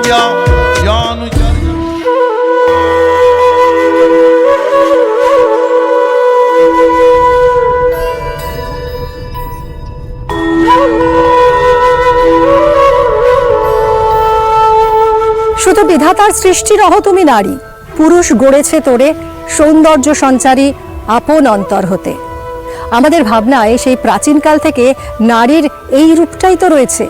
विद्या ज्ञान শুধু বিধাতার সৃষ্টি রহ তুমি নারী, পুরুষ গড়েছে তোরে সৌন্দর্য সঞ্চারী আপন অন্তর হতে। আমাদের ভাবনায় সেই প্রাচীনকাল থেকে নারীর এই রূপটাই তো রয়েছে।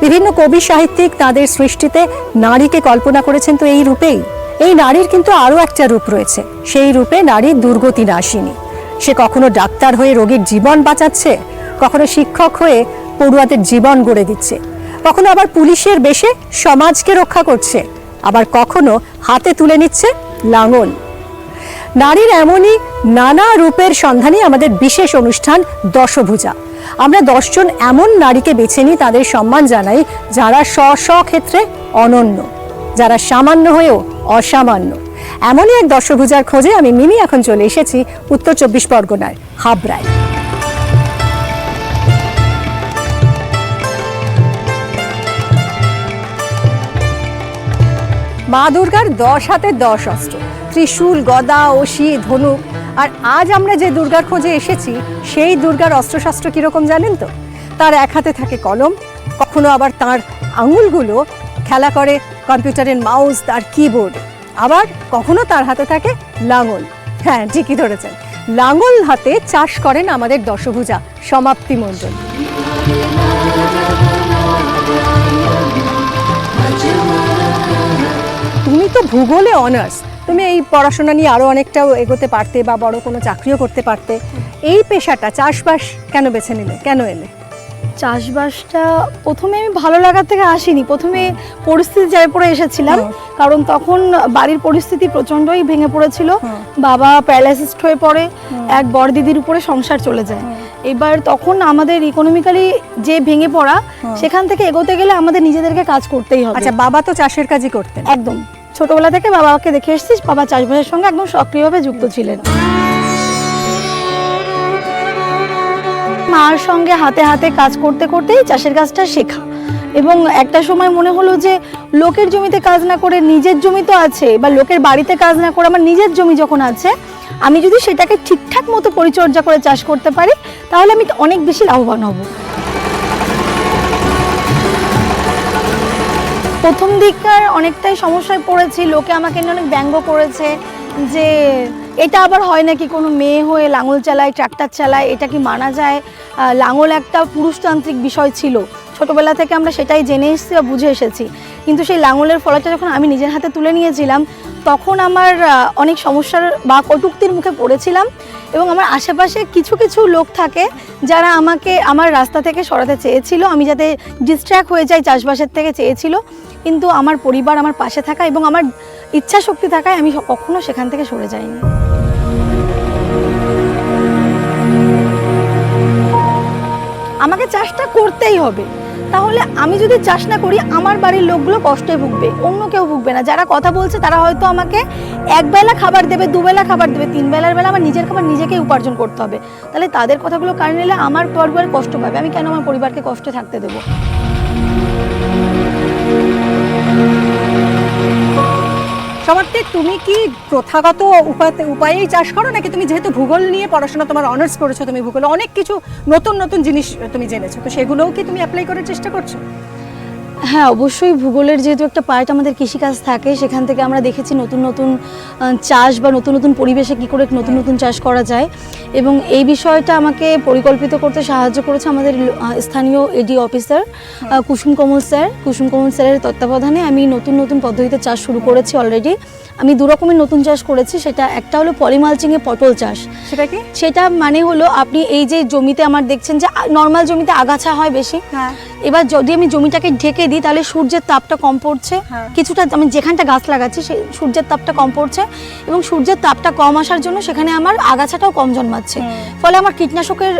বিভিন্ন কবি সাহিত্যিক তাদের সৃষ্টিতে নারীকে কল্পনা করেছেন তো এই রূপেই। এই নারীর কিন্তু আরও একটা রূপ রয়েছে, সেই রূপে নারী দুর্গতি নাশিনী। সে কখনো ডাক্তার হয়ে রোগীর জীবন বাঁচাচ্ছে, কখনো শিক্ষক হয়ে পড়ুয়াদের জীবন গড়ে দিচ্ছে, কখনো আবার পুলিশের বেশে সমাজকে রক্ষা করছে, আবার কখনো হাতে তুলে নিচ্ছে লাঙল। নারীর এমনই নানা রূপের সন্ধানে আমাদের বিশেষ অনুষ্ঠান দশভুজা। আমরা 10 জন এমন নারীকে বেছে নিই, তাদের সম্মান জানাই যারা স্ব ক্ষেত্রে অনন্য, যারা সামান্য হয়েও অসামান্য। এমনই এক দশভুজার খোঁজে আমি মিমি এখন চলে এসেছি উত্তর 24 পরগনার হাবড়ায়। মা দুর্গার 10 হাতে 10 অস্ত্র, ত্রিশূল, গদা, অসি, ধনুক। আর আজ আমরা যে দুর্গার খোঁজে এসেছি সেই দুর্গার অস্ত্রশস্ত্র কিরকম জানেন তো? তার এক হাতে থাকে কলম, কখনো আবার তার আঙুলগুলো খেলা করে কম্পিউটারের মাউস, তার কিবোর্ড, আবার কখনো তার হাতে থাকে লাঙল। হ্যাঁ, ঠিকই ধরেছেন, লাঙল হাতে চাষ করেন আমাদের দশভুজা সমাপ্তি মণ্ডল। তুমি তো ভূগোলে অনার্স, তুমি এই পড়াশোনা নিয়ে আরও অনেকটাও এগোতে পারতে বা বড় কোনো চাকরিও করতে পারতে। এই পেশাটা চাষবাস কেন বেছে নিলে, কেন এলে? চাষবাসটা প্রথমে আমি ভালো লাগার থেকে আসিনি, প্রথমে পরিস্থিতি চাপে পড়ে এসেছিলাম। কারণ তখন বাড়ির পরিস্থিতি প্রচণ্ডই ভেঙে পড়েছিল। বাবা প্যারালাইসিসড হয়ে পড়ে, এক বড় দিদির উপরে সংসার চলে যায়। এবার তখন আমাদের ইকোনমিক্যালি যে ভেঙে পড়া, সেখান থেকে এগোতে গেলে আমাদের নিজেদেরকে কাজ করতেই হবে। আচ্ছা, বাবা তো চাষের কাজই করতেন? একদম, ছোটবেলা থেকে বাবাকে দেখে এসেছিস, বাবা চাষবাসের সঙ্গে একদম সক্রিয়ভাবে যুক্ত ছিলেন। মার সঙ্গে হাতে হাতে কাজ করতে করতেই চাষের কাজটা শেখা। এবং একটা সময় মনে হলো যে লোকের জমিতে কাজ না করে নিজের জমি তো আছে, বা লোকের বাড়িতে কাজ না করে আমার নিজের জমি যখন আছে, আমি যদি সেটাকে ঠিকঠাক মতো পরিচর্যা করে চাষ করতে পারি তাহলে আমি অনেক বেশি লাভবান হব। প্রথম দিককার অনেকটাই সমস্যায় পড়েছি, লোকে আমাকে নিয়ে অনেক ব্যঙ্গ করেছে যে এটা আবার হয় নাকি, কোনো মেয়ে হয়ে লাঙল চালায়, ট্রাক্টর চালায়, এটা কি মানা যায়? লাঙল একটা পুরুষতান্ত্রিক বিষয় ছিল, ছোটবেলা থেকে আমরা সেটাই জেনে এসেছি বা বুঝে এসেছি। কিন্তু সেই লাঙলের ফলাটা যখন আমি নিজের হাতে তুলে নিয়েছিলাম, তখন আমার অনেক সমস্যার বা কটূক্তির মুখে পড়েছিলাম। এবং আমার আশেপাশে কিছু কিছু লোক থাকে যারা আমাকে আমার রাস্তা থেকে সরাতে চেয়েছিল, আমি যাতে ডিস্ট্র্যাক্ট হয়ে যাই চাষবাসের থেকে চেয়েছিল। কিন্তু আমার পরিবার আমার পাশে থাকা এবং আমার ইচ্ছা শক্তি থাকায় আমি কখনো সেখান থেকে সরে যাইনি। আমাকে চাষটা করতেই হবে, তাহলে আমি যদি চাষ না করি আমার বাড়ির লোকগুলো কষ্টে ভুগবে, অন্য কেউ ভুগবে না। যারা কথা বলছে তারা হয়তো আমাকে একবেলা খাবার দেবে, দুবেলা খাবার দেবে, 3 বেলার বেলা আমার নিজের খাবার নিজেকেই উপার্জন করতে হবে। তাহলে তাদের কথাগুলো কানে নিলে আমার পরিবার কষ্ট পাবে, আমি কেন আমার পরিবারকে কষ্টে থাকতে দেবো? সমাপ্তি, তুমি কি প্রথাগত উপায়েই চাষ করো, নাকি তুমি যেহেতু ভূগোল নিয়ে পড়াশোনা, তোমার অনার্স করেছো, তুমি ভূগোলে অনেক কিছু নতুন নতুন জিনিস তুমি জেনেছো, তো সেগুলোও কি তুমি অ্যাপ্লাই করার চেষ্টা করছো? হ্যাঁ, অবশ্যই। ভূগোলের যেহেতু একটা পার্ট আমাদের কৃষিকাজ থাকে, সেখান থেকে আমরা দেখেছি নতুন নতুন চাষ বা নতুন নতুন পরিবেশে কী করে নতুন নতুন চাষ করা যায়। এবং এই বিষয়টা আমাকে পরিকল্পিত করতে সাহায্য করেছে আমাদের স্থানীয় এডি অফিসার কুসুম কমল স্যারের তত্ত্বাবধানে। আমি নতুন নতুন পদ্ধতিতে চাষ শুরু করেছি অলরেডি। আমি 2 রকমের নতুন চাষ করেছি। সেটা একটা হলো পলিমালচিংয়ে পটল চাষ। সেটা কি? সেটা মানে হলো আপনি এই যে জমিতে আমার দেখছেন যে নর্মাল জমিতে আগাছা হয় বেশি, এবার যদি আমি জমিটাকে ঢেকে দিই তাহলে সূর্যের তাপটা কম পড়ছে, কিছুটা আমি যেখানটা গাছ লাগাচ্ছি সেই সূর্যের তাপটা কম পড়ছে, এবং সূর্যের তাপটা কম আসার জন্য সেখানে আমার আগাছাটাও কম জন্মাচ্ছে। ফলে আমার কীটনাশকের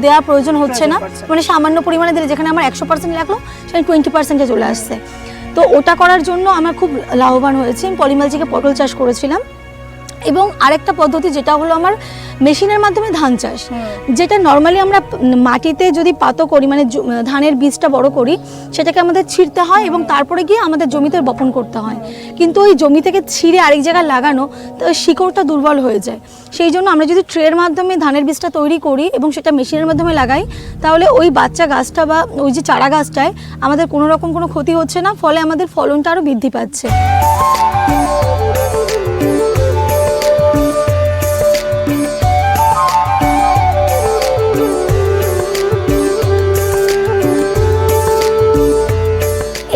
দেওয়া প্রয়োজন হচ্ছে না, মানে সামান্য পরিমাণে দিলে যেখানে আমার 100% লাগলো সেখানে 20%-এ চলে আসছে। তো ওটা করার জন্য আমার খুব লাভবান হয়েছি। আমি পলিমালচিংয়ে পটল চাষ করেছিলাম। এবং আরেকটা পদ্ধতি যেটা হলো আমার মেশিনের মাধ্যমে ধান চাষ, যেটা নর্মালি আমরা মাটিতে যদি পাতো করি, মানে ধানের বীজটা বড় করি, সেটাকে আমাদের ছিঁড়তে হয় এবং তারপরে গিয়ে আমাদের জমিতে বপন করতে হয়। কিন্তু ওই জমি থেকে ছিঁড়ে আরেক জায়গায় লাগানো, তো ওই শিকড়টা দুর্বল হয়ে যায়। সেই জন্য আমরা যদি ট্রের মাধ্যমে ধানের বীজটা তৈরি করি এবং সেটা মেশিনের মাধ্যমে লাগাই, তাহলে ওই বাচ্চা গাছটা বা ওই যে চারা গাছটায় আমাদের কোনো রকম কোনো ক্ষতি হচ্ছে না, ফলে আমাদের ফলনটা আরও বৃদ্ধি পাচ্ছে।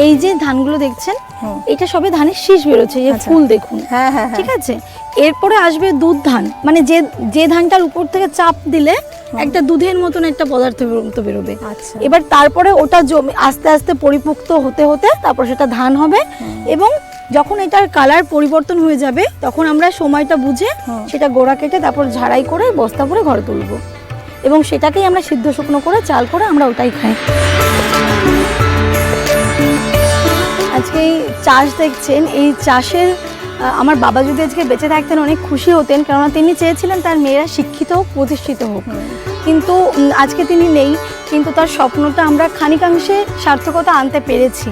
এই যে ধানগুলো দেখছেন, এটা সবে ধানের শীষ বেরোচ্ছে, যে ফুল দেখুন। হ্যাঁ হ্যাঁ, ঠিক আছে, এরপরে আসবে দুধ ধান, মানে যে ধানটার উপর থেকে চাপ দিলে একটা দুধের মতন একটা পদার্থ বেরোবে। আচ্ছা। এবার তারপরে ওটা জমি আস্তে আস্তে পরিপুক্ত হতে হতে তারপর সেটা ধান হবে, এবং যখন এটার কালার পরিবর্তন হয়ে যাবে তখন আমরা সময়টা বুঝে সেটা গোড়া কেটে তারপর ঝাড়াই করে বস্তা করে ঘরে তুলবো, এবং সেটাকেই আমরা সিদ্ধ শুকনো করে চাল করে আমরা ওটাই খাই। আজকে এই চাষ দেখছেন, এই চাষের আমার বাবা যদি আজকে বেঁচে থাকতেন অনেক খুশি হতেন, কেননা তিনি চেয়েছিলেন তার মেয়েরা শিক্ষিত হোক, প্রতিষ্ঠিত হোক। কিন্তু আজকে তিনি নেই, কিন্তু তার স্বপ্নটা আমরা খানিকাংশে সার্থকতা আনতে পেরেছি।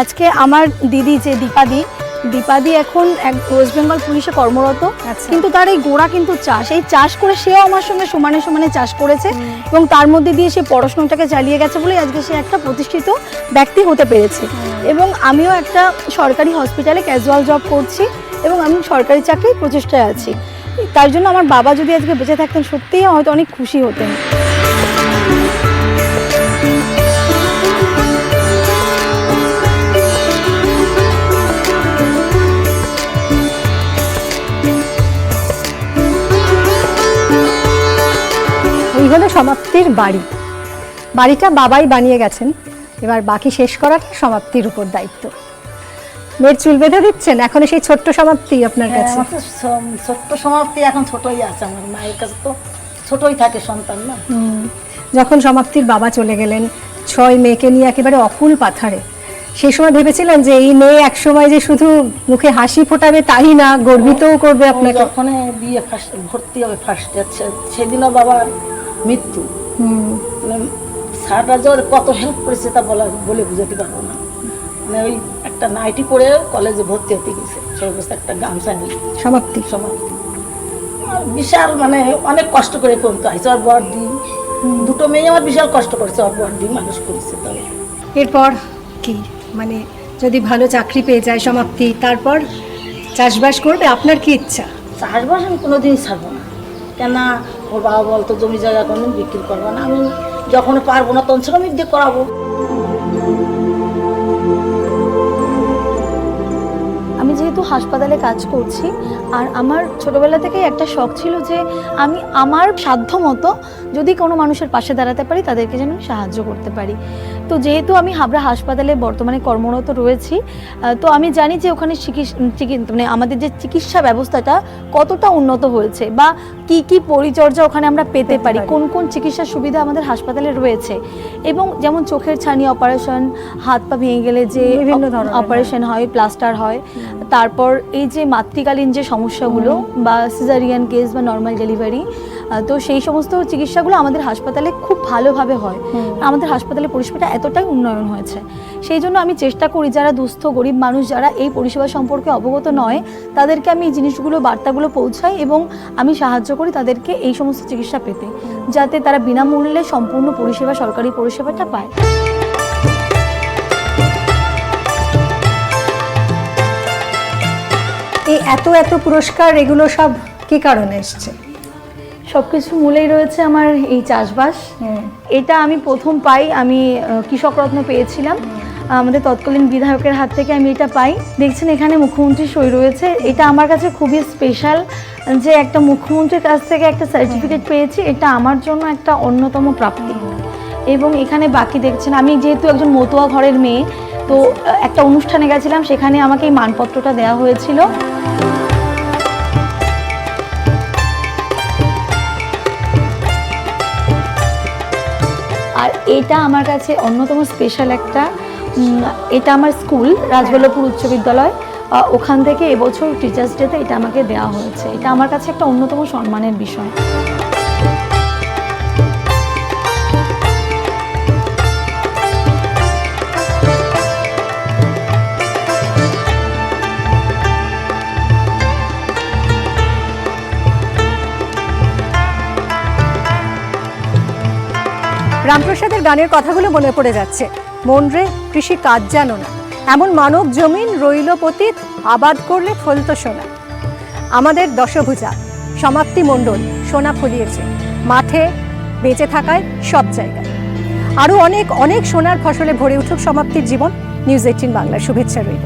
আজকে আমার দিদি যে দীপাদি এখন ওয়েস্ট বেঙ্গল পুলিশে কর্মরত, কিন্তু তার এই গোড়া কিন্তু চাষ, এই চাষ করে সেও আমার সঙ্গে সমানে সমানে চাষ করেছে, এবং তার মধ্যে দিয়ে সে পড়াশোনাটাকে চালিয়ে গেছে বলে আজকে সে একটা প্রতিষ্ঠিত ব্যক্তি হতে পেরেছে। এবং আমিও একটা সরকারি হসপিটালে ক্যাজুয়াল জব করছি, এবং আমি সরকারি চাকরির প্রচেষ্টায় আছি। তার জন্য আমার বাবা যদি আজকে বেঁচে থাকতেন সত্যিই হয়তো অনেক খুশি হতেন। এই হলো সমাপ্তির বাড়িটা বাবাই বানিয়ে গেছেন, এবার বাকি শেষ করাটা সমাপ্তির উপর দায়িত্ব। মেয়ের চুল বেঁধে দিচ্ছেন, এখন সেই ছোট্ট সমাপ্তি আপনার কাছে? ছোট্ট সমাপ্তি এখন ছোটই আছে, আমার মায়ের কাছে তো ছোটই থাকে সন্তান না। যখন সমাপ্তির বাবা চলে গেলেন 6 মেয়েকে নিয়ে একেবারে অকুল পাথারে, সেই সময় ভেবেছিলেন যে এই মেয়ে একসময় যে শুধু মুখে হাসি ফোটাবে তাই না, গর্বিতও করবে আপনাকে? যখন বিয়ে ভর্তি হবে ফার্স্ট ইয়ার, সেদিনও বাবার মৃত্যু, সারাটা যে কত হেল্প করেছে তা বলে বুঝাতে পারবো না। মানে ওই একটা নাইটি পরে কলেজে ভর্তি হতে গেছে, সেই অবস্থা একটা গামছা নিয়ে সমাপ্তি আর বিশাল মানে অনেক কষ্ট করে পর্যন্ত আইসে। আর বড়দি দুটো মেয়ে আমার বিশাল কষ্ট করেছে, আর বড়দি মানুষ করেছে। তবে এরপর কি, মানে যদি ভালো চাকরি পেয়ে যায় সমাপ্তি, তারপর চাষবাস করবে? আপনার কি ইচ্ছা? চাষবাস আমি কোনোদিনই ছাড়বো না, কেন ওর বাবা বলতো জমি জায়গা কোনোদিন বিক্রি করবো না, আমি যখন পারবো না তখন শ্রমিক দিয়ে করাবো। আমি যেহেতু হাসপাতালে কাজ করছি, আর আমার ছোটোবেলা থেকেই একটা শখ ছিল যে আমি আমার সাধ্য মতো যদি কোনো মানুষের পাশে দাঁড়াতে পারি, তাদেরকে যেন আমি সাহায্য করতে পারি। তো যেহেতু আমি হাবড়া হাসপাতালে বর্তমানে কর্মরত রয়েছি, তো আমি জানি যে ওখানে মানে আমাদের যে চিকিৎসা ব্যবস্থাটা কতটা উন্নত হয়েছে, বা কি কি পরিচর্যা ওখানে আমরা পেতে পারি, কোন কোন চিকিৎসা সুবিধা আমাদের হাসপাতালে রয়েছে। এবং যেমন চোখের ছানি অপারেশন, হাত পা ভেঙে গেলে যে বিভিন্ন ধরনের অপারেশন হয়, প্লাস্টার হয়, তারপর এই যে মাতৃকালীন যে সমস্যাগুলো বা সিজারিয়ান কেস বা নর্মাল ডেলিভারি, তো সেই সমস্ত চিকিৎসাগুলো আমাদের হাসপাতালে খুব ভালোভাবে হয়। আমাদের হাসপাতালে পরিষেবাটা এতটাই উন্নয়ন হয়েছে, সেই জন্য আমি চেষ্টা করি যারা দুস্থ গরিব মানুষ, যারা এই পরিষেবা সম্পর্কে অবগত নয়, তাদেরকে আমি এই জিনিসগুলো বার্তাগুলো পৌঁছাই এবং আমি সাহায্য করি তাদেরকে এই সমস্ত চিকিৎসা পেতে, যাতে তারা বিনামূল্যে সম্পূর্ণ পরিষেবা, সরকারি পরিষেবাটা পায়। এই এত এত পুরস্কার, এগুলো সব কি কারণে এসছে? সব কিছু মূলেই রয়েছে আমার এই চাষবাস। এটা আমি প্রথম পাই, আমি কৃষক রত্ন পেয়েছিলাম আমাদের তৎকালীন বিধায়কের হাত থেকে, আমি এটা পাই। দেখছেন এখানে মুখ্যমন্ত্রীর সই রয়েছে, এটা আমার কাছে খুবই স্পেশাল যে একটা মুখ্যমন্ত্রীর কাছ থেকে একটা সার্টিফিকেট পেয়েছি, এটা আমার জন্য একটা অন্যতম প্রাপ্তি। এবং এখানে বাকি দেখছেন, আমি যেহেতু একজন মতুয়া ঘরের মেয়ে, তো একটা অনুষ্ঠানে গেছিলাম, সেখানে আমাকে এই মানপত্রটা দেওয়া হয়েছিল। আর এটা আমার কাছে অন্যতম স্পেশাল একটা, এটা আমার স্কুল রাজবল্লভপুর উচ্চ বিদ্যালয়, ওখান থেকে এবছর টিচার্স ডেতে এটা আমাকে দেওয়া হয়েছে। এটা আমার কাছে একটা অন্যতম সম্মানের বিষয়। রামপ্রসাদের গানের কথাগুলো মনে পড়ে যাচ্ছে। মন রে কৃষি কাজ জানো না, এমন মানব জমিন রইল পতিত, আবাদ করলে ফলতো সোনা। আমাদের দশভুজা সমাপ্তি মণ্ডল সোনা ফলিয়েছে মাঠে, বেঁচে থাকায়, সব জায়গায়। আরও অনেক অনেক সোনার ফসলে ভরে উঠুক সমাপ্তির জীবন। নিউজ 18 বাংলার শুভেচ্ছা রইল।